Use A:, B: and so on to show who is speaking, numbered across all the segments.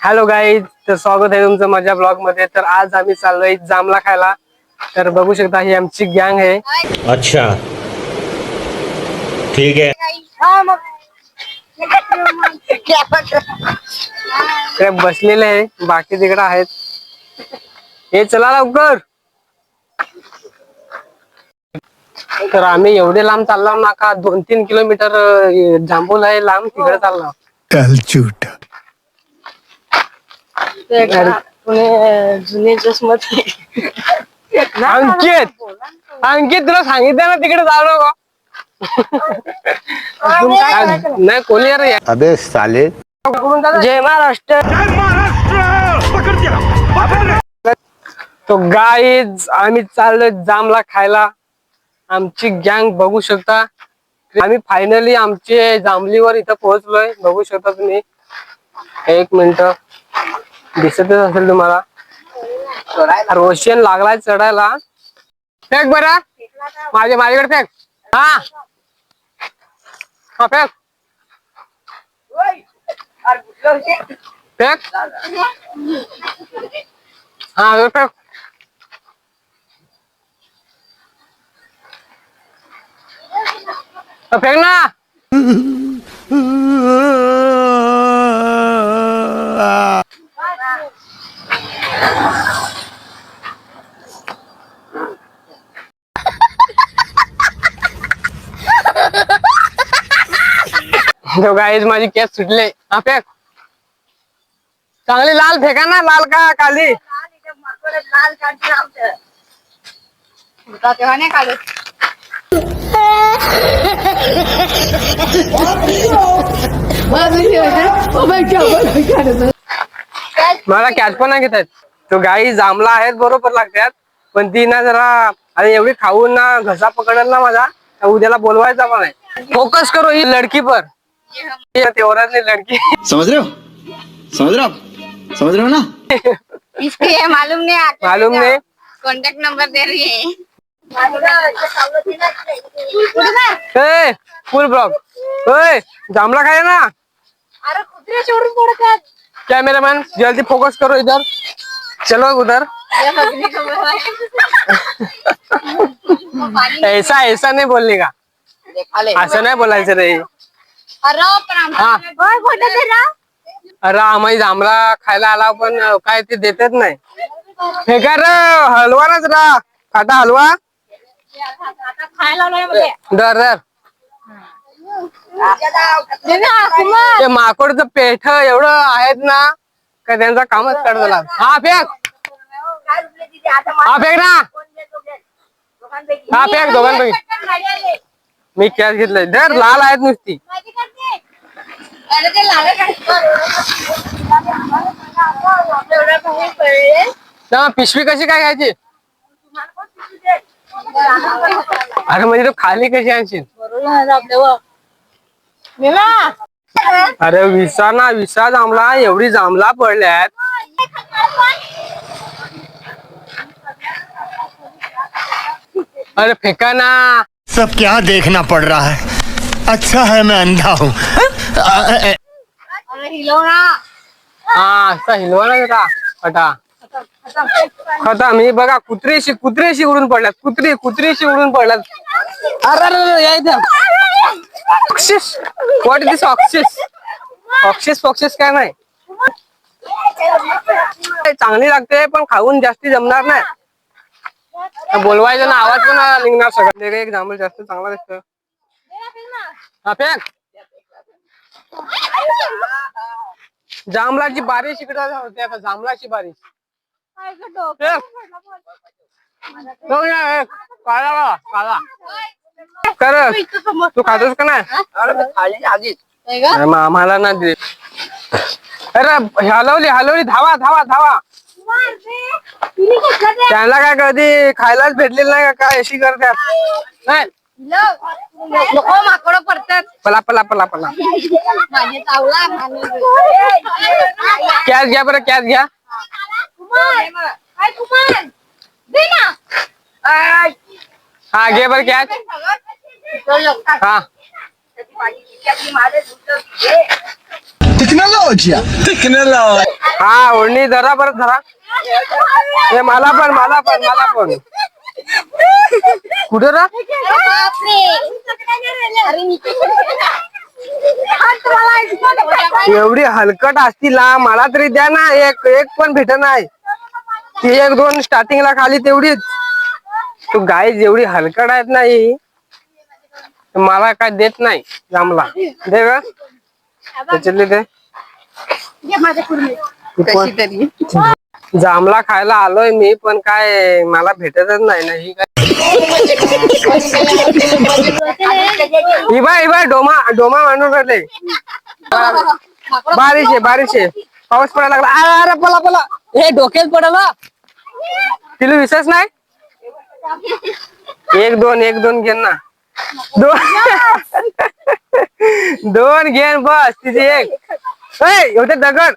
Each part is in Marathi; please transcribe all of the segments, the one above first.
A: हॅलो गाईज, तर स्वागत आहे तुमचं माझ्या ब्लॉग मध्ये। तर आज आम्ही चाललोय जांभळा खायला। तर बघू शकता ही आमची गँग आहे।
B: अच्छा, ठीक है।
A: ते बसलेले आहे, बाकी तिकडे आहेत। हे चला लवकर। तर आम्ही एवढे लांब चाललो ना का 2-3 किलोमीटर जांभूल आहे लांब, तिकडे चाललो।
C: कलचूट
A: जुने जसमत अंकित अंकित तुला सांगितलं ना तिकडे जाऊ नको। नाही कोणी अरे
C: अबे साले।
A: जय महाराष्ट्र। तो गाईज आम्ही चाललोय जांभळा खायला। आमची गँग बघू शकता। आम्ही फायनली आमचे जांभलीवर इथं पोहोचलोय, बघू शकता तुम्ही। एक मिनिट, दिसतच असेल तुम्हाला। रोशन लागलाय चढायला। फेक बरं माझ्याकडे फेक। हा हा फेक फेक हा फेक। फेक ना। तो गाईज माझी केस सुटले। हा फेक चांगली लाल फेका ना, लाल का काली।
D: लाल तेव्हा नाही काढत।
A: मला कॅच पण नाही घेत आहेत। तो गाई जांभळा आहेत बरोबर लागतात, पण ती ना जरा अरे एवढी खाऊन ना घसा पकडल ना माझा, उद्याला बोलवायचा पण आहे। फोकस करो ही लड़की पर, तेवढ्यातली लड़की।
E: समझ रहे हो, समझ रहे हो आप, समझ रहे हो ना।
D: इसको ये मालूम नहीं आता,
A: मालूम नहीं।
D: कॉन्टेक्ट नंबर दे रही है।
A: फुल ब्लॉक जांभळा खाए ना।
D: अरे कुत्रे चोरून पडतात।
A: कैमरामैन जल्दी फोकस करो इधर, चलो उधर। ऐसा ऐसा नहीं बोलने का, असं नाही बोलायचं रे। हा अरे आम्ही जांभळा खायला आला, पण काय ते देतच नाही। हे काय रे हलवा ना जरा, खाटा हलवा। दर दर ते माकडचं पेठ एवढं आहेत ना का त्यांचा कामच काढला। हा फेक हा फेक ना, हा फेक दोघांपैकी। मी कॅश घेतलंय, दर लाल आहेत नुसती। पिशवी कशी काय घ्यायची? अरे म्हणजे तू खाली कशी आणशील? अरे विसा ना, विसा जांभळा एवढी जांभळा पडल्यात। अरे फेका ना।
C: सब क्या देखना पड़ रहा है, अच्छा है मैं अंधा हूँ।
A: हा असं हिलवा ना जरा फटा खतम। ही बघा कुत्रीशी उडून पडल्यात, कुत्रीशी उडून पडल्यात। अरे यायचं oxes, what is this oxes? Oxes काय नाही, चांगली लागते पण खाऊन जास्ती जमणार नाही। बोलवायचं ना, आवाज पण निघणार सगळं। एक जांभूळ जास्त चांगला दिसतो। हा फेक जांभळाची बारिश इकडे होते आता, जांभळाची बारिश। काला काला कर, तू खातोस का नाही? आम्हाला ना दे। अरे हलवली धावा धावा धावा। त्यांना काय कधी खायलाच भेटलेलं नाही का, काय अशी करतात नाही।
D: माकडं पडतात।
A: पला पला पला पला
D: माझे चावला
A: कॅश घ्या बरं, कॅश घ्या। हा घे बरं कॅश। हा हा ओढणी धरा परत धरा. हे मला पण कुठे रा एवढी हलकट असती ला मला तरी द्या ना. एक पण भेट नाही. ती 1-2 स्टार्टिंगला खाली तेवढीच. तू गाय जेवढी हलकट आहेत नाही मला काय देत नाही. जांभला दे ग त्याच्यातले ते. जांभला खायला आलोय मी पण काय मला भेटतच नाही ना. ही काय ही बाय डोमा मांडून राहिले. बारिश आहे पाऊस पडायला लागला. अरे पला हे डोक्यात पडायला तिला विश्वास नाही. 1-2 घेन ना. 2 घेन बस तिची एक. एवढे दगड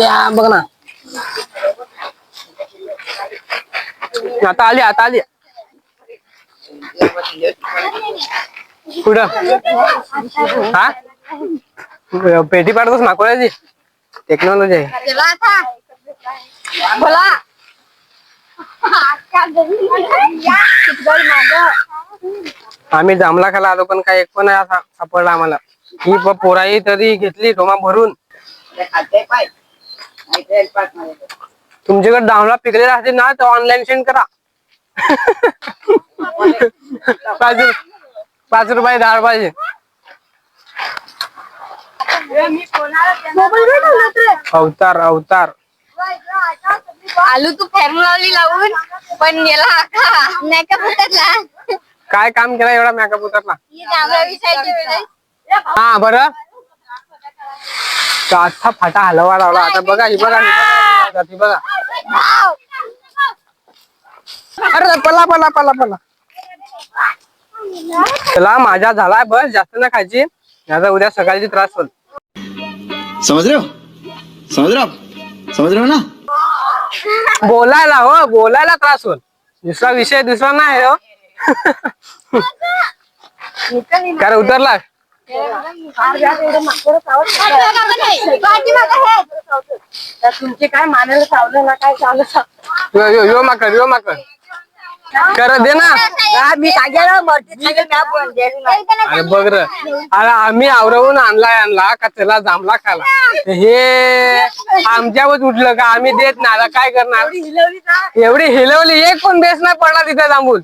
A: या बघ ना. आता आली कुठं हा पेटी पाडतोस माकोळ्याची टेक्नॉलॉजी आहे.
D: बोला
A: आम्ही जांभला खायला आलो पण काय एक पण सापडला आम्हाला. ही पोराई तरी घेतली डोमा भरून. तुमच्याकडे जांभळा पिकले राहते ना तर ऑनलाईन सेंड करा. 5 रुपये 10 पाहिजे. अवतार
D: आलू तू फेरून लावली लावून पण गेला मेकअप उतरला.
A: काय काम केला एवढा मेकअप उतरला.
D: वेळेस
A: हा बरं असा फाटा हलवा लावला. आता बघा ही बघा अरे पला चला माझा झालाय बस. जास्त ना खायची आता उद्या सकाळची त्रास होईल.
E: समझ रहे हो ना.
A: बोलायला त्रास होईल. दुसरा विषय नाही हो. कारण उतरला
D: तुमचे काय मानायला चावलं ना काय चावलं
A: यो माकर कर दे ना.
D: मी
A: अरे बघ र अरे आम्ही आवरवून आणला का त्याला जांभला खाला. हे आमच्यावर उठलं का आम्ही देत नाही. आता काय करणार. एवढी हिलवली एक पण बेस नाही पडला तिथे जांभूल.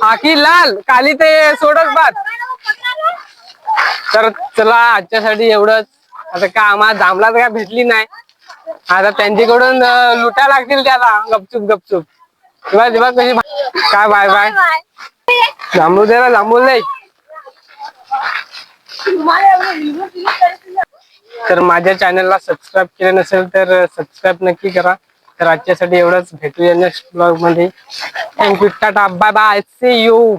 A: आखी लाल काली ते सोडच बाद. तर चला आजच्यासाठी एवढंच. आता का आम्हाला जांभला तर काय भेटली नाही. आता त्यांच्याकडून लुटा लागतील त्याला गपचूप तेव्हा कशी काय बाय जांभूळ द्यायला जांभूळ नाही. तर माझ्या चॅनलला सबस्क्राईब केलं नसेल तर सबस्क्राईब नक्की करा. तर आजच्यासाठी एवढंच. भेटूया नेक्स्ट ब्लॉग मध्ये. Thank you tata bye bye see you.